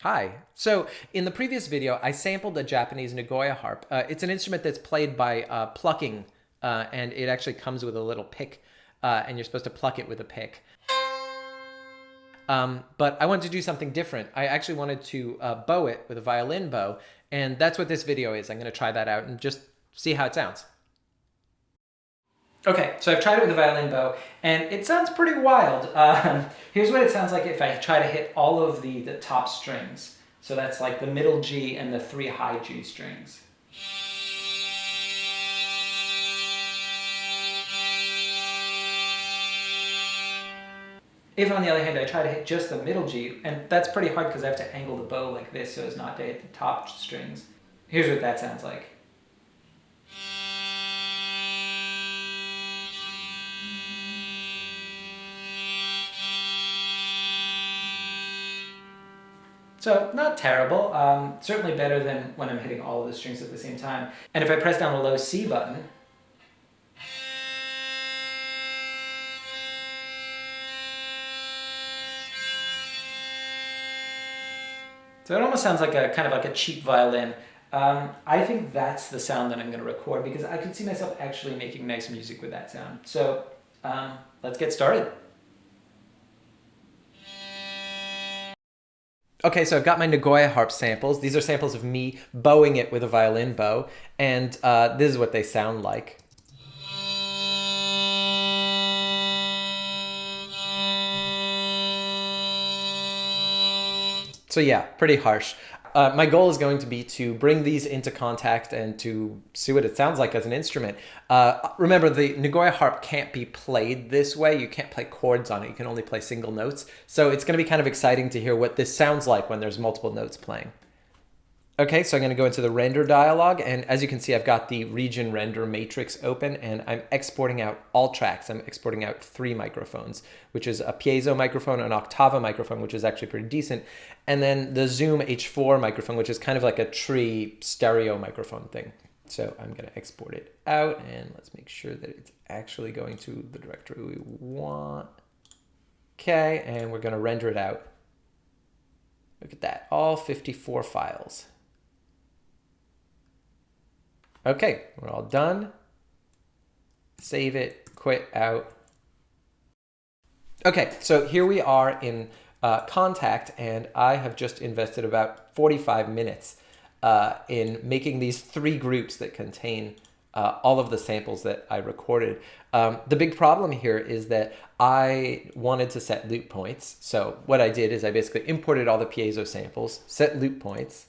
Hi. So in the previous video, I sampled a Japanese Nagoya harp. It's an instrument that's played by plucking, and it actually comes with a little pick, and you're supposed to pluck it with a pick. But I wanted to do something different. I actually wanted to bow it with a violin bow, and that's what this video is. I'm going to try that out and just see how it sounds. Okay, so I've tried it with a violin bow, and it sounds pretty wild. Here's what it sounds like if I try to hit all of the top strings. So that's like the middle G and the 3 high G strings. If, on the other hand, I try to hit just the middle G, and that's pretty hard because I have to angle the bow like this so as not to hit the top strings. Here's what that sounds like. So not terrible, certainly better than when I'm hitting all of the strings at the same time. And if I press down the low C button, so it almost sounds like a kind of like a cheap violin. I think that's the sound that I'm going to record because I could see myself actually making nice music with that sound. So let's get started. Okay, so I've got my Nagoya harp samples. These are samples of me bowing it with a violin bow, and this is what they sound like. So yeah, pretty harsh. My goal is going to be to bring these into Kontakt and to see what it sounds like as an instrument. Remember, the Nagoya harp can't be played this way. You can't play chords on it. You can only play single notes. So it's going to be kind of exciting to hear what this sounds like when there's multiple notes playing. Okay, so I'm going to go into the render dialog, and as you can see, I've got the region render matrix open, and I'm exporting out all tracks. I'm exporting out 3 microphones, which is a piezo microphone, an octava microphone, which is actually pretty decent, and then the Zoom H4 microphone, which is kind of like a tree stereo microphone thing. So I'm going to export it out, and let's make sure that it's actually going to the directory we want. Okay, and we're going to render it out. Look at that, all 54 files. Okay, we're all done. Save it, quit out. Okay, so here we are in Kontakt, and I have just invested about 45 minutes in making these 3 groups that contain all of the samples that I recorded. The big problem here is that I wanted to set loop points. So what I did is I basically imported all the piezo samples, set loop points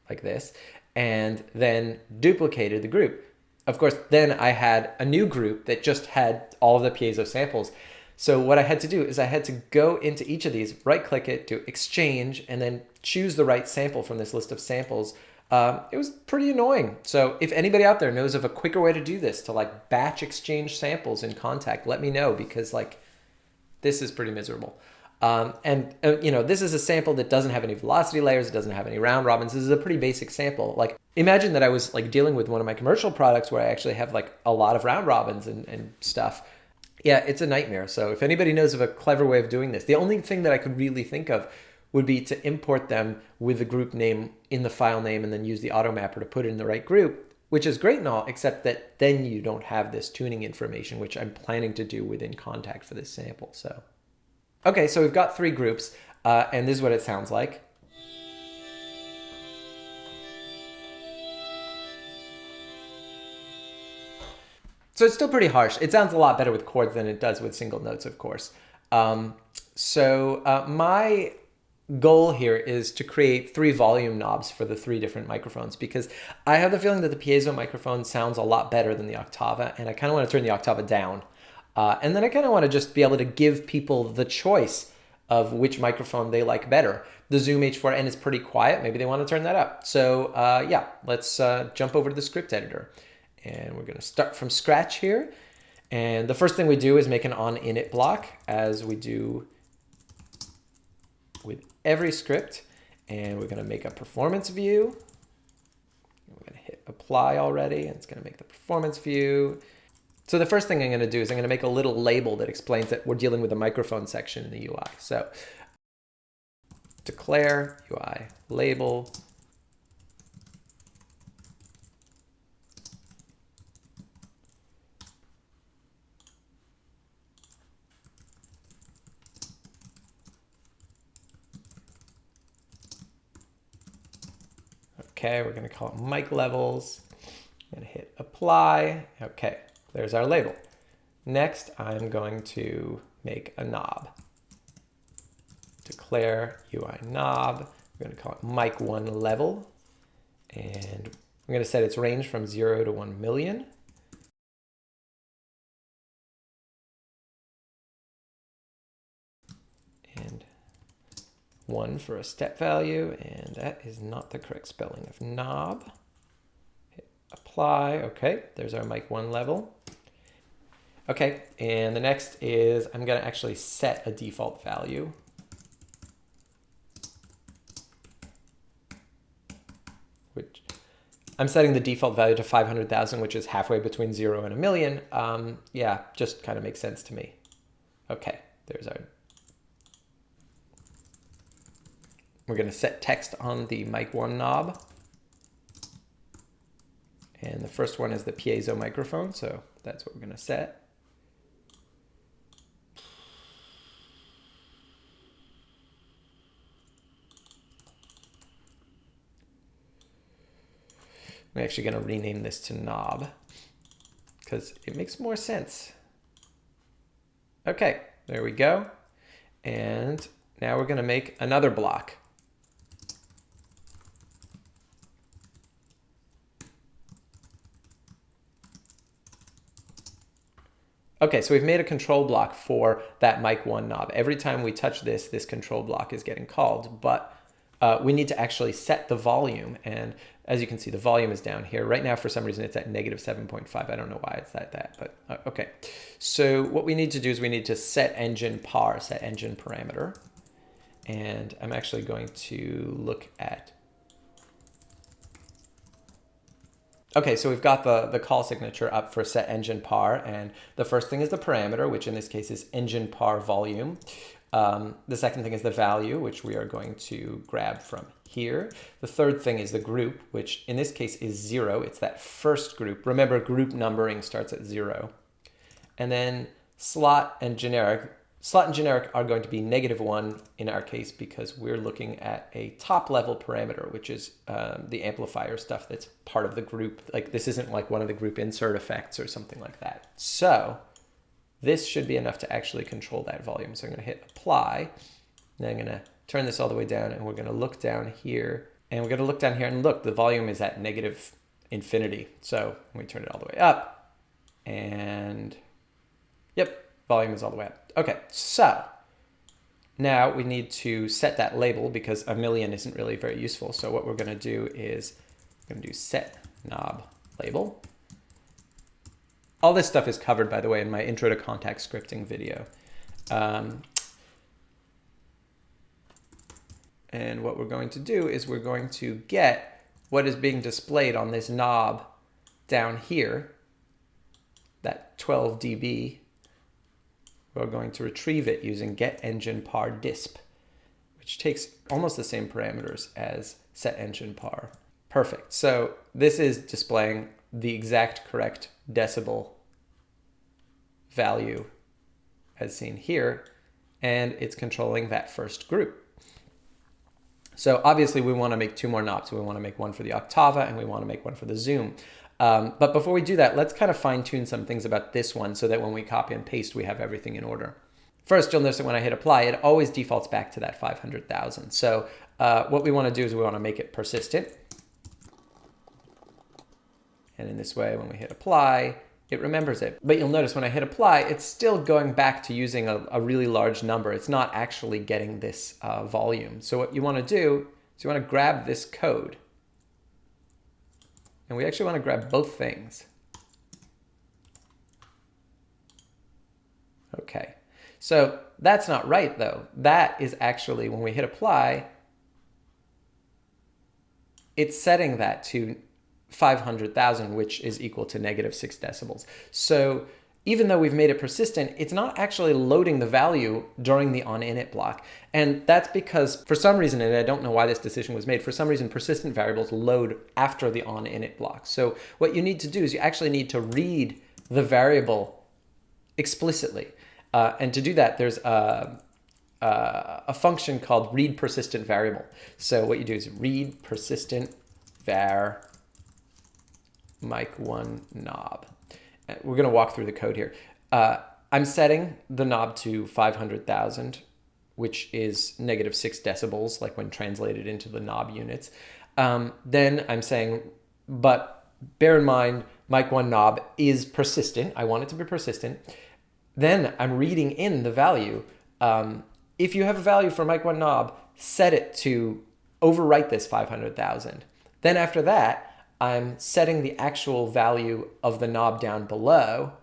like this, and then duplicated the group. Of course, then I had a new group that just had all of the piezo samples. So what I had to do is I had to go into each of these, right-click it, do exchange, and then choose the right sample from this list of samples. It was pretty annoying. So if anybody out there knows of a quicker way to do this, to like batch exchange samples in Kontakt, let me know, because like this is pretty miserable. You know, this is a sample that doesn't have any velocity layers. It doesn't have any round robins. This is a pretty basic sample. Like, imagine that I was like dealing with one of my commercial products where I actually have like a lot of round robins and stuff. Yeah, it's a nightmare. So if anybody knows of a clever way of doing this, the only thing that I could really think of would be to import them with the group name in the file name and then use the automapper to put it in the right group, which is great and all, except that then you don't have this tuning information, which I'm planning to do within Kontakt for this sample. So. Okay, so we've got 3 groups, and this is what it sounds like. So it's still pretty harsh. It sounds a lot better with chords than it does with single notes, of course. My goal here is to create 3 volume knobs for the 3 different microphones, because I have the feeling that the piezo microphone sounds a lot better than the octava, and I kind of want to turn the octava down. And then I kind of want to just be able to give people the choice of which microphone they like better. The Zoom H4n is pretty quiet. Maybe they want to turn that up. So yeah, let's jump over to the script editor. And we're going to start from scratch here. And the first thing we do is make an on-init block, as we do with every script. And we're going to make a performance view. We're going to hit apply already, and it's going to make the performance view. So the first thing I'm going to do is I'm going to make a little label that explains that we're dealing with a microphone section in the UI. So declare UI label. Okay, we're going to call it mic levels. I'm going to hit apply. Okay, there's our label. Next, I'm going to make a knob. Declare UI knob. We're going to call it mic1 level. And I'm going to set its range from 0 to 1 million. And 1 for a step value, and that is not the correct spelling of knob. Hit apply. Okay, there's our mic1 level. Okay, and the next is I'm going to actually set a default value. Which I'm setting the default value to 500,000, which is halfway between 0 and a million. Yeah, just kind of makes sense to me. Okay, there's our... We're going to set text on the mic1 knob. And the first one is the piezo microphone, so that's what we're going to set. I'm actually going to rename this to knob because it makes more sense. Okay, there we go. And now we're going to make another block. Okay, so we've made a control block for that mic1 knob. Every time we touch this, this control block is getting called, but we need to actually set the volume. And as you can see, the volume is down here. Right now, for some reason, it's at -7.5. I don't know why it's at that, but okay. So what we need to do is we need to set engine par, set engine parameter. And I'm actually going to look at... Okay, so we've got the call signature up for set engine par, and the first thing is the parameter, which in this case is engine par volume. The second thing is the value, which we are going to grab from here. The third thing is the group, which in this case is 0. It's that first group. Remember, group numbering starts at 0. And then slot and generic. Slot and generic are going to be -1 in our case because we're looking at a top level parameter, which is the amplifier stuff that's part of the group. Like this isn't like one of the group insert effects or something like that. So this should be enough to actually control that volume. So I'm going to hit apply. Then I'm going to turn this all the way down, and we're going to look down here. And we're going to look down here and look, the volume is at -infinity. So we turn it all the way up, and yep, volume is all the way up. Okay, so now we need to set that label because a million isn't really very useful. So what we're going to do is we're going to do set knob label. All this stuff is covered, by the way, in my Intro to Kontakt Scripting video. And what we're going to do is we're going to get what is being displayed on this knob down here, that 12 dB. We're going to retrieve it using get engine par disp, which takes almost the same parameters as set engine par. Perfect. So this is displaying the exact correct decibel value as seen here, and it's controlling that first group. So obviously we want to make 2 more knobs. We want to make one for the octava and we want to make one for the zoom. But before we do that, let's kind of fine tune some things about this one so that when we copy and paste, we have everything in order. First, you'll notice that when I hit apply, it always defaults back to that 500,000. So what we want to do is we want to make it persistent. And in this way, when we hit apply, it remembers it. But you'll notice when I hit apply, it's still going back to using a really large number. It's not actually getting this volume. So what you want to do is you want to grab this code. And we actually want to grab both things. Okay, so that's not right though. That is actually, when we hit apply, it's setting that to 500,000, which is equal to -6 decibels. So even though we've made it persistent, it's not actually loading the value during the onInit block. And that's because for some reason, and I don't know why this decision was made, for some reason persistent variables load after the onInit block. So what you need to do is you actually need to read the variable explicitly. And to do that, there's a function called read persistent variable. So what you do is read persistent var mic1 knob. We're going to walk through the code here. I'm setting the knob to 500,000, which is -6 decibels, like when translated into the knob units. Then I'm saying, but bear in mind, mic1 knob is persistent. I want it to be persistent. Then I'm reading in the value. If you have a value for mic1 knob, set it to overwrite this 500,000. Then after that, I'm setting the actual value of the knob down below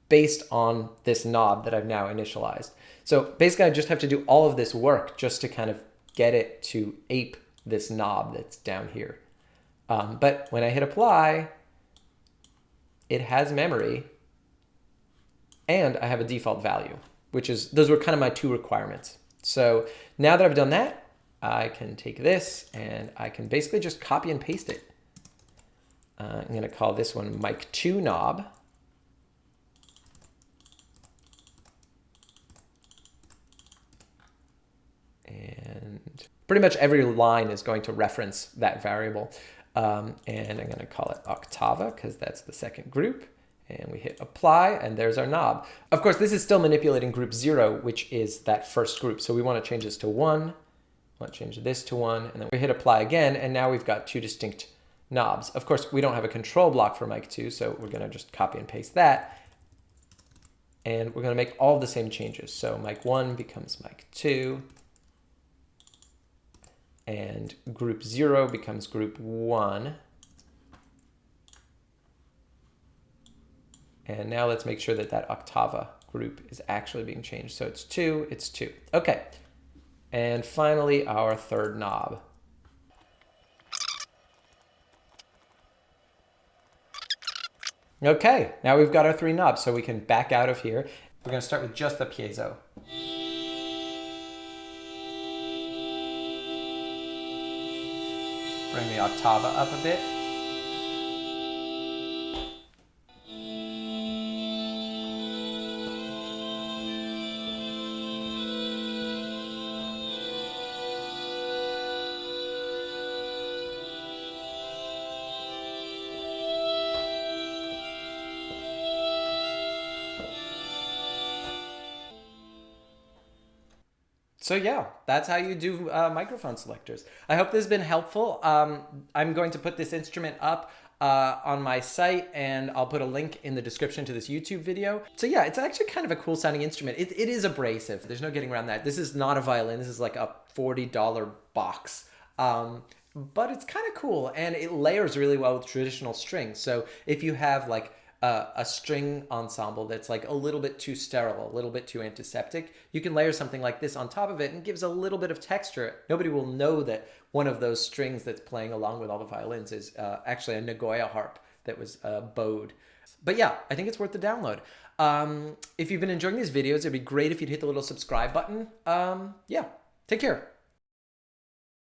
based on this knob that I've now initialized. So basically I just have to do all of this work just to kind of get it to ape this knob that's down here. But when I hit apply, it has memory and I have a default value, which is, those were kind of my two requirements. So now that I've done that, I can take this and I can basically just copy and paste it. I'm going to call this one mic2 knob. And pretty much every line is going to reference that variable. And I'm going to call it octava because that's the second group. And we hit apply and there's our knob. Of course, this is still manipulating group 0, which is that first group. So we want to change this to 1. I want to change this to 1. And then we hit apply again. And now we've got two distinct knobs. Of course, we don't have a control block for mic2, so we're going to just copy and paste that. And we're going to make all the same changes. So mic1 becomes mic2. And group 0 becomes group 1. And now let's make sure that that octava group is actually being changed. So it's 2, it's 2. Okay. And finally, our third knob. Okay, now we've got our 3 knobs, so we can back out of here. We're going to start with just the piezo. Bring the octava up a bit. So yeah, that's how you do microphone selectors. I hope this has been helpful. I'm going to put this instrument up on my site and I'll put a link in the description to this YouTube video. So yeah, it's actually kind of a cool sounding instrument. It is abrasive. There's no getting around that. This is not a violin. This is like a $40 box. But it's kind of cool and it layers really well with traditional strings. So if you have like a string ensemble that's like a little bit too sterile, a little bit too antiseptic, you can layer something like this on top of it and it gives a little bit of texture. Nobody will know that one of those strings that's playing along with all the violins is actually a Nagoya harp that was bowed. But yeah, I think it's worth the download. If you've been enjoying these videos, it'd be great if you'd hit the little subscribe button. Yeah, take care.